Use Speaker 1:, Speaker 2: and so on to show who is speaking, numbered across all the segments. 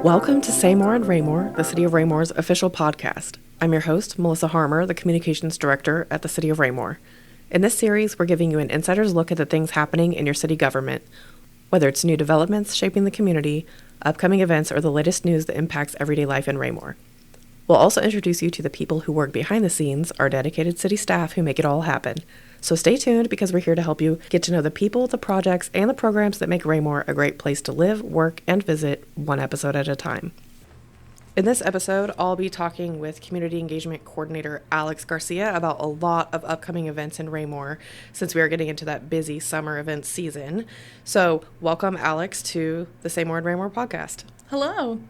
Speaker 1: Welcome to Say More and Raymore, the City of Raymore's official podcast. I'm your host, Melissa Harmer, the Communications Director at the City of Raymore. In this series, we're giving you an insider's look at the things happening in your city government, whether it's new developments shaping the community, upcoming events, or the latest news that impacts everyday life in Raymore. We'll also introduce you to the people who work behind the scenes, our dedicated city staff who make it all happen. So stay tuned because we're here to help you get to know the people, the projects, and the programs that make Raymore a great place to live, work, and visit one episode at a time. In this episode, I'll be talking with Community Engagement Coordinator Alex Garcia about a lot of upcoming events in Raymore since we are getting into that busy summer event season. So welcome, Alex, to the Say More and Raymore podcast.
Speaker 2: Hello.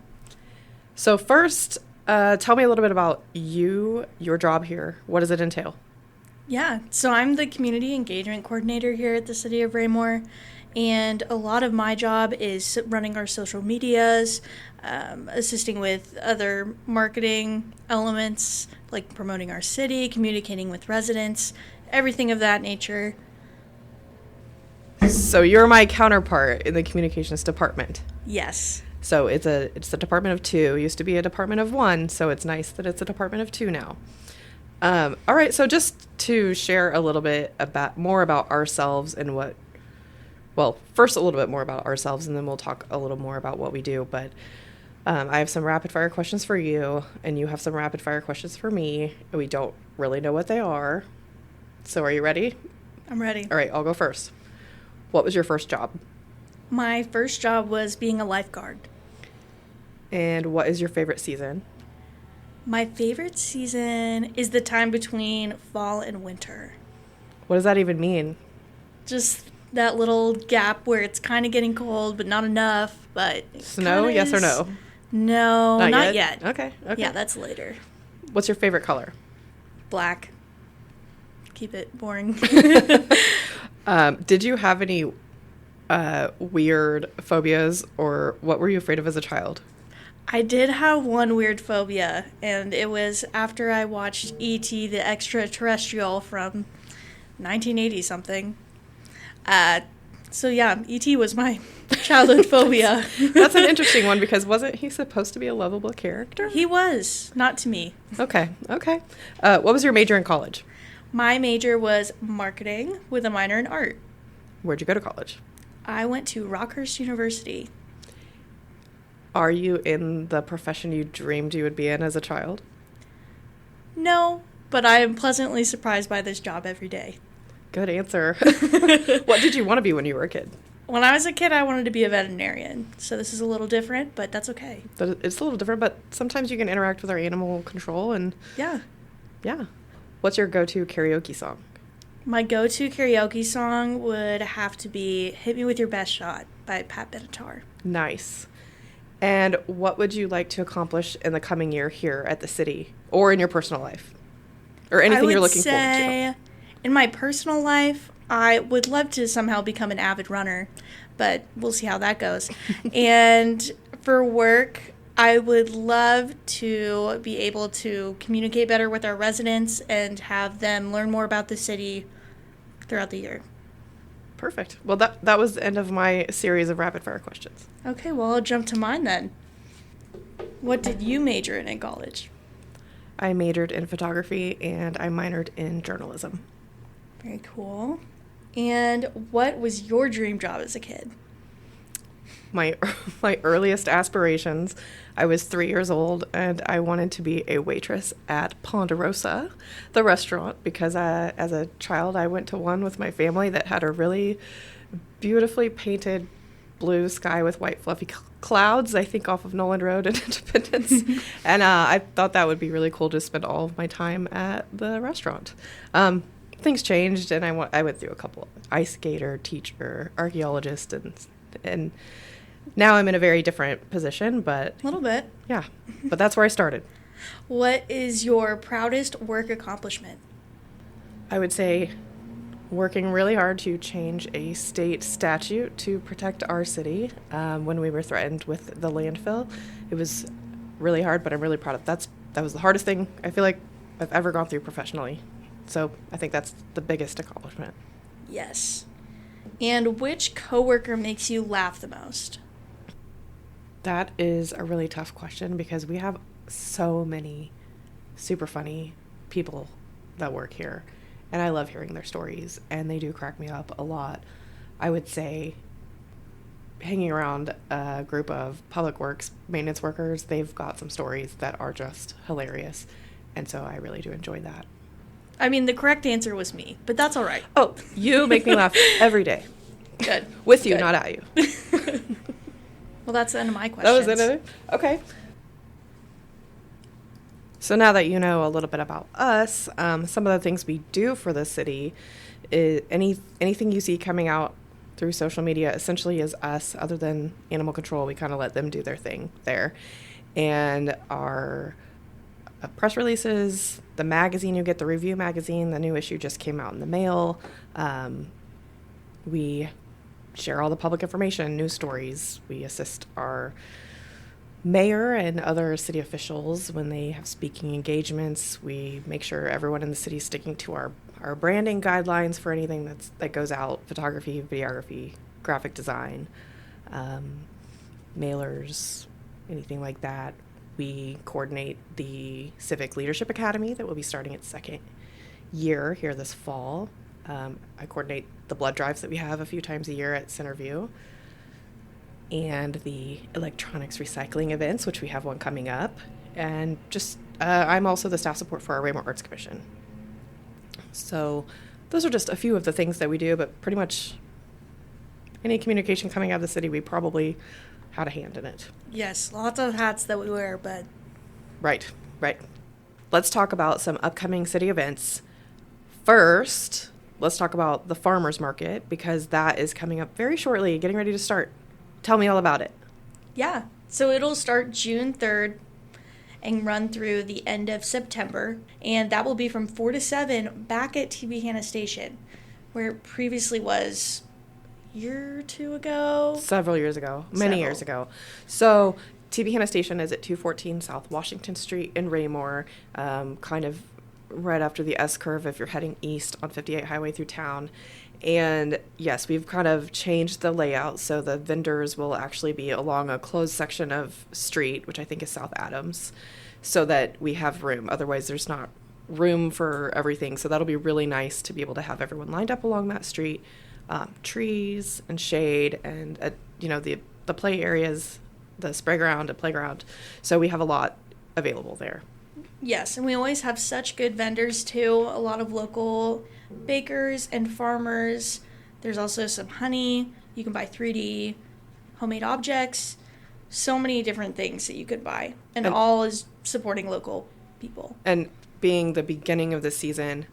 Speaker 1: So first, tell me a little bit about your job here. What does it entail?
Speaker 2: Yeah, so I'm the Community Engagement Coordinator here at the City of Raymore, and a lot of my job is running our social medias, assisting with other marketing elements, like promoting our city, communicating with residents, everything of that nature.
Speaker 1: So you're my counterpart in the communications department.
Speaker 2: Yes.
Speaker 1: So it's a department of two. It used to be a department of one, so it's nice that it's a department of two now. All right, so just to share a little bit more about ourselves and first a little bit more about ourselves, and then we'll talk a little more about what we do. But I have some rapid fire questions for you, and you have some rapid fire questions for me. We don't really know what they are. So are you ready?
Speaker 2: I'm ready.
Speaker 1: All right, I'll go first. What was your first job?
Speaker 2: My first job was being a lifeguard.
Speaker 1: And what is your favorite season?
Speaker 2: My favorite season is the time between fall and winter.
Speaker 1: What does that even mean?
Speaker 2: Just that little gap where it's kind of getting cold, but not enough. But
Speaker 1: snow, yes or no?
Speaker 2: No, not yet.
Speaker 1: Okay.
Speaker 2: Yeah, that's later.
Speaker 1: What's your favorite color?
Speaker 2: Black. Keep it boring.
Speaker 1: Did you have any weird phobias, or what were you afraid of as a child?
Speaker 2: I did have one weird phobia, and it was after I watched E.T. the Extraterrestrial from 1980-something. So yeah, E.T. was my childhood phobia.
Speaker 1: That's an interesting one, because wasn't he supposed to be a lovable character?
Speaker 2: He was, not to me.
Speaker 1: Okay. What was your major in college?
Speaker 2: My major was marketing with a minor in art.
Speaker 1: Where'd you go to college?
Speaker 2: I went to Rockhurst University.
Speaker 1: Are you in the profession you dreamed you would be in as a child?
Speaker 2: No, but I am pleasantly surprised by this job every day.
Speaker 1: Good answer. What did you want to be when you were a kid?
Speaker 2: When I was a kid, I wanted to be a veterinarian. So this is a little different, but that's okay.
Speaker 1: It's a little different, but sometimes you can interact with our animal control and...
Speaker 2: Yeah.
Speaker 1: What's your go-to karaoke song?
Speaker 2: My go-to karaoke song would have to be Hit Me With Your Best Shot by Pat Benatar.
Speaker 1: Nice. And what would you like to accomplish in the coming year here at the city, or in your personal life? Or anything you're looking forward to?
Speaker 2: I would say, in my personal life, I would love to somehow become an avid runner, but we'll see how that goes. And for work, I would love to be able to communicate better with our residents and have them learn more about the city throughout the year.
Speaker 1: Perfect. Well, that was the end of my series of rapid-fire questions.
Speaker 2: Okay, well, I'll jump to mine then. What did you major in college?
Speaker 1: I majored in photography, and I minored in journalism.
Speaker 2: Very cool. And what was your dream job as a kid?
Speaker 1: My earliest aspirations, I was 3 years old, and I wanted to be a waitress at Ponderosa, the restaurant, because as a child, I went to one with my family that had a really beautifully painted blue sky with white fluffy clouds, I think off of Nolan Road in Independence. And I thought that would be really cool to spend all of my time at the restaurant. Things changed, and I went through a couple: ice skater, teacher, archaeologist, and now I'm in a very different position, but...
Speaker 2: A little bit.
Speaker 1: Yeah, but that's where I started.
Speaker 2: What is your proudest work accomplishment?
Speaker 1: I would say working really hard to change a state statute to protect our city when we were threatened with the landfill. It was really hard, but I'm really proud of that. That was the hardest thing I feel like I've ever gone through professionally. So I think that's the biggest accomplishment.
Speaker 2: Yes. And which coworker makes you laugh the most?
Speaker 1: That is a really tough question because we have so many super funny people that work here, and I love hearing their stories, and they do crack me up a lot. I would say hanging around a group of public works maintenance workers, they've got some stories that are just hilarious, and so I really do enjoy that.
Speaker 2: I mean, the correct answer was me, but that's all right.
Speaker 1: Oh, you make me laugh every day.
Speaker 2: Good.
Speaker 1: With you,
Speaker 2: Good.
Speaker 1: not at you.
Speaker 2: Well, that's the end of my questions.
Speaker 1: That was it? Okay. So now that you know a little bit about us, some of the things we do for the city, is anything you see coming out through social media essentially is us. Other than animal control, we kind of let them do their thing there. And our press releases, the magazine, you get the review magazine, the new issue just came out in the mail. We share all the public information, news stories. We assist our mayor and other city officials when they have speaking engagements. We make sure everyone in the city is sticking to our branding guidelines for anything that goes out: photography, videography, graphic design, mailers, anything like that. We coordinate the Civic Leadership Academy that will be starting its second year here this fall. I coordinate the blood drives that we have a few times a year at Centerview, and the electronics recycling events, which we have one coming up. And just I'm also the staff support for our Raymore Arts Commission. So those are just a few of the things that we do, but pretty much any communication coming out of the city, we probably had a hand in it.
Speaker 2: Yes, lots of hats that we wear, but...
Speaker 1: Right. Let's talk about some upcoming city events. First, let's talk about the Farmers Market, because that is coming up very shortly, getting ready to start. Tell me all about it.
Speaker 2: Yeah, so it'll start June 3rd and run through the end of September, and that will be from 4 to 7 back at Hanna Station, where it previously was a year or two ago.
Speaker 1: Several years ago. Many years ago. So Hanna Station is at 214 South Washington Street in Raymore, kind of right after the S-curve if you're heading east on 58 Highway through town. And yes, we've kind of changed the layout, so the vendors will actually be along a closed section of street, which I think is South Adams, so that we have room. Otherwise, there's not room for everything. So that'll be really nice to be able to have everyone lined up along that street, trees and shade, and the play areas, the spray ground and playground. So we have a lot available there.
Speaker 2: Yes, and we always have such good vendors too. A lot of local bakers and farmers. There's also some honey. You can buy 3D homemade objects. So many different things that you could buy. And all is supporting local people. And
Speaker 1: being the beginning of the season,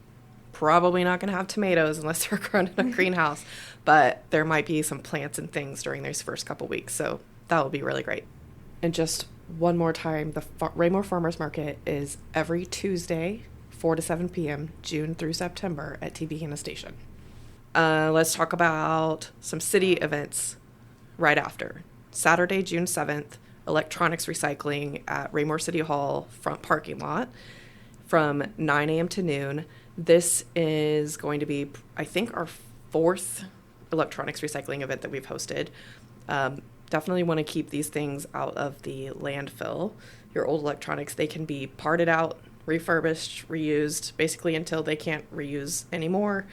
Speaker 1: probably not going to have tomatoes unless they're grown in a greenhouse. But there might be some plants and things during those first couple weeks. So that will be really great. And just one more time, the Raymore Farmers Market is every Tuesday, 4 to 7 p.m., June through September at Hanna Station. Let's talk about some city events right after. Saturday, June 7th, electronics recycling at Raymore City Hall front parking lot from 9 a.m. to noon. This is going to be, I think, our fourth electronics recycling event that we've hosted. Definitely want to keep these things out of the landfill. Your old electronics, they can be parted out, refurbished, reused, basically until they can't reuse anymore.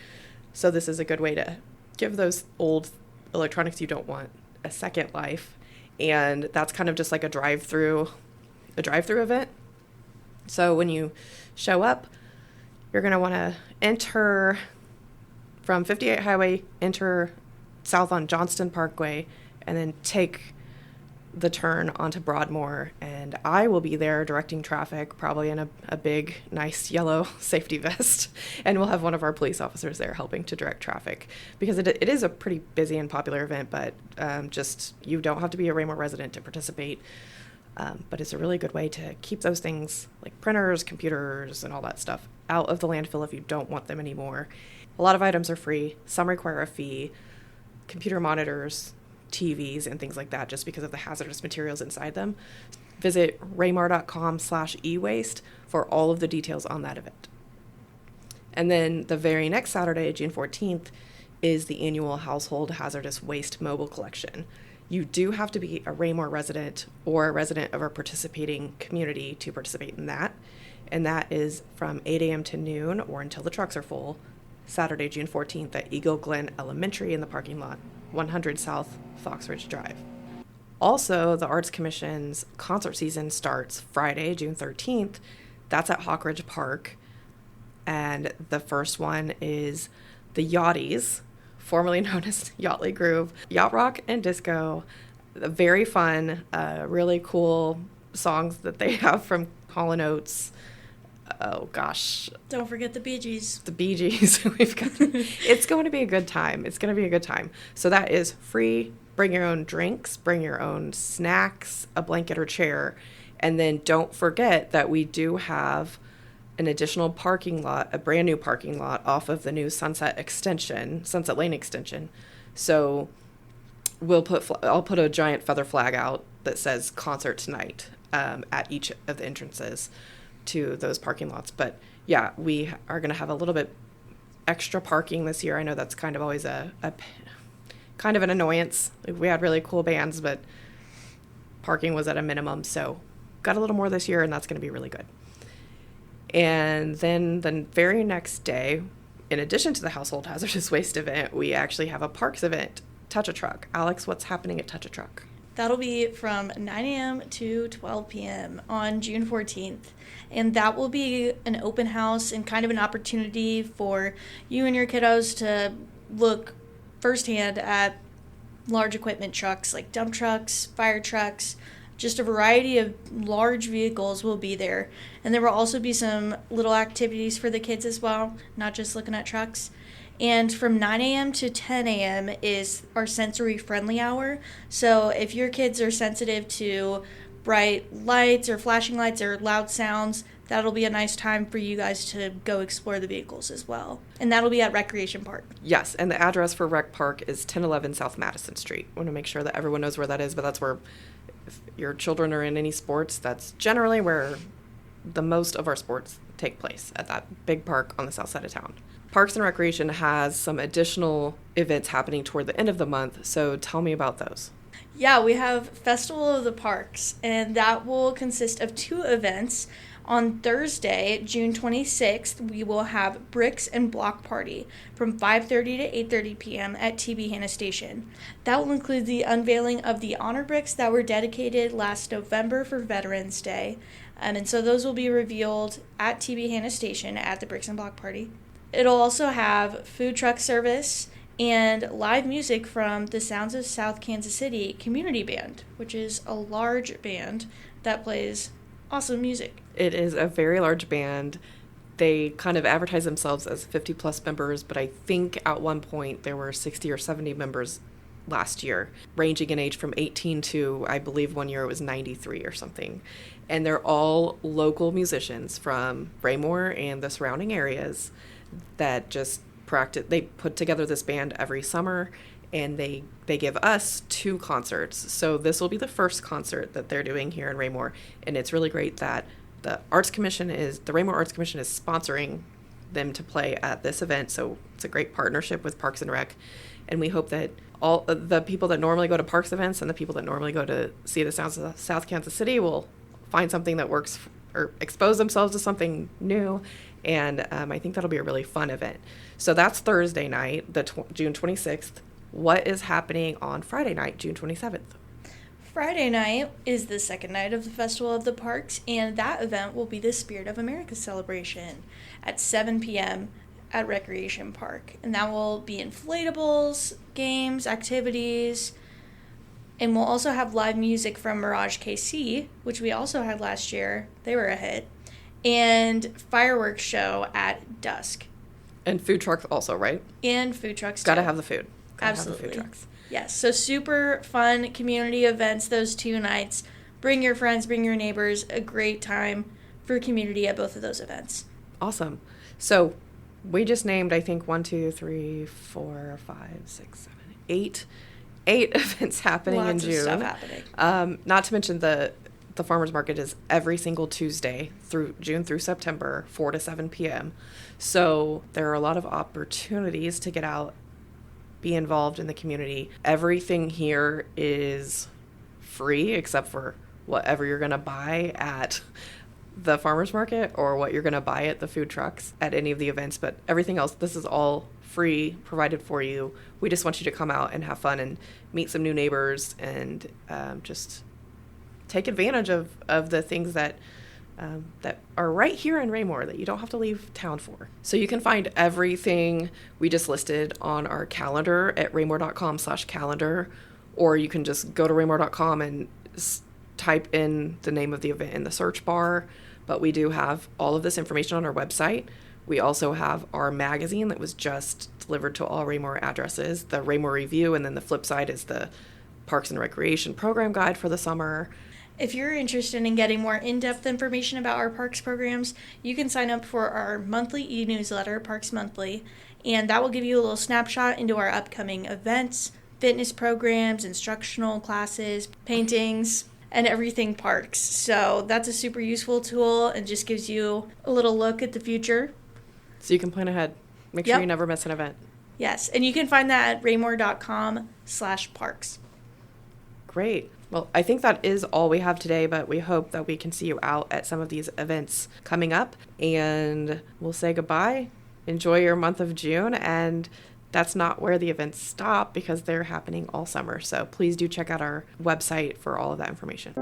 Speaker 1: So this is a good way to give those old electronics you don't want a second life. And that's kind of just like a drive-through event. So when you show up, you're going to want to enter from 58 Highway, enter south on Johnston Parkway, and then take the turn onto Broadmoor. And I will be there directing traffic, probably in a big, nice yellow safety vest. And we'll have one of our police officers there helping to direct traffic, because it is a pretty busy and popular event, but just you don't have to be a Raymore resident to participate. But it's a really good way to keep those things like printers, computers, and all that stuff out of the landfill if you don't want them anymore. A lot of items are free. Some require a fee. Computer monitors, TVs, and things like that, just because of the hazardous materials inside them. Visit raymore.com/ewaste for all of the details on that event. And then the very next Saturday, June 14th, is the annual Household Hazardous Waste Mobile Collection. You do have to be a Raymore resident or a resident of our participating community to participate in that. And that is from 8 a.m. to noon or until the trucks are full, Saturday, June 14th at Eagle Glen Elementary in the parking lot, 100 South Fox Ridge Drive. Also, the Arts Commission's concert season starts Friday, June 13th. That's at Hawk Ridge Park. And the first one is the Yachties, formerly known as Yachtly Groove, Yacht Rock and Disco. Very fun, really cool songs that they have from Hall & Oates. Oh, gosh.
Speaker 2: Don't forget the Bee Gees.
Speaker 1: The Bee Gees. It's going to be a good time. It's going to be a good time. So that is free. Bring your own drinks, bring your own snacks, a blanket or chair. And then don't forget that we do have an additional parking lot, a brand new parking lot off of the new Sunset Lane extension. So I'll put a giant feather flag out that says concert tonight at each of the entrances to those parking lots. But yeah, we are going to have a little bit extra parking this year. I know that's kind of always a kind of an annoyance. We had really cool bands, but parking was at a minimum. So got a little more this year, and that's going to be really good. And then the very next day, in addition to the Household Hazardous Waste event, we actually have a parks event, Touch a Truck. Alex, what's happening at Touch a Truck?
Speaker 2: That'll be from 9 a.m. to 12 p.m. on June 14th. And that will be an open house and kind of an opportunity for you and your kiddos to look firsthand at large equipment trucks like dump trucks, fire trucks, just a variety of large vehicles will be there. And there will also be some little activities for the kids as well, not just looking at trucks. And from 9 a.m. to 10 a.m. is our sensory-friendly hour. So if your kids are sensitive to bright lights or flashing lights or loud sounds, that'll be a nice time for you guys to go explore the vehicles as well. And that'll be at Recreation Park.
Speaker 1: Yes, and the address for Rec Park is 1011 South Madison Street. I want to make sure that everyone knows where that is, but that's where, if your children are in any sports, that's generally where the most of our sports take place, at that big park on the south side of town. Parks and Recreation has some additional events happening toward the end of the month, so tell me about those.
Speaker 2: Yeah, we have Festival of the Parks, and that will consist of 2 events. On Thursday, June 26th, we will have Bricks and Block Party from 5:30 to 8:30 p.m. at Hanna Station. That will include the unveiling of the honor bricks that were dedicated last November for Veterans Day. And so those will be revealed at Hanna Station at the Bricks and Block Party. It'll also have food truck service and live music from the Sounds of South Kansas City Community Band, which is a large band that plays awesome music.
Speaker 1: It is a very large band. They kind of advertise themselves as 50 plus members, but I think at one point there were 60 or 70 members last year, ranging in age from 18 to, I believe one year it was 93 or something. And they're all local musicians from Raymore and the surrounding areas that just practice. They put together this band every summer, and they give us 2 concerts. So this will be the first concert that they're doing here in Raymore, and it's really great that the Raymore Arts Commission is sponsoring them to play at this event. So it's a great partnership with Parks and Rec, and we hope that all the people that normally go to parks events and the people that normally go to see the Sounds of South Kansas City will find something that works or expose themselves to something new. And I think that'll be a really fun event. So that's Thursday night, June 26th. What is happening on Friday night, June 27th?
Speaker 2: Friday night is the second night of the Festival of the Parks, and that event will be the Spirit of America celebration at 7 p.m. at Recreation Park. And that will be inflatables, games, activities, and we'll also have live music from Mirage KC, which we also had last year. They were a hit. And fireworks show at dusk.
Speaker 1: And food trucks also, right?
Speaker 2: And food trucks,
Speaker 1: Gotta have the food.
Speaker 2: Absolutely.
Speaker 1: Have the food trucks.
Speaker 2: Yes, so super fun community events those 2 nights. Bring your friends, bring your neighbors. A great time for community at both of those events.
Speaker 1: Awesome. So we just named, I think, 8 events happening in June.
Speaker 2: Lots of stuff happening.
Speaker 1: Not to mention the farmers market is every single Tuesday through June through September, 4 to 7 p.m. So there are a lot of opportunities to get out be involved in the community. Everything here is free except for whatever you're going to buy at the farmers market or what you're going to buy at the food trucks at any of the events. But everything else, this is all free, provided for you. We just want you to come out and have fun and meet some new neighbors and just take advantage of the things that are right here in Raymore that you don't have to leave town for. So you can find everything we just listed on our calendar at raymore.com/calendar, or you can just go to raymore.com and type in the name of the event in the search bar. But we do have all of this information on our website. We also have our magazine that was just delivered to all Raymore addresses, the Raymore Review, and then the flip side is the Parks and Recreation Program Guide for the summer.
Speaker 2: If you're interested in getting more in-depth information about our parks programs, you can sign up for our monthly e-newsletter, Parks Monthly, and that will give you a little snapshot into our upcoming events, fitness programs, instructional classes, paintings, and everything parks. So that's a super useful tool and just gives you a little look at the future.
Speaker 1: So you can plan ahead. Make sure you never miss an event.
Speaker 2: Yes, and you can find that at raymore.com/parks.
Speaker 1: Great. Well, I think that is all we have today, but we hope that we can see you out at some of these events coming up. And we'll say goodbye. Enjoy your month of June. And that's not where the events stop because they're happening all summer. So please do check out our website for all of that information.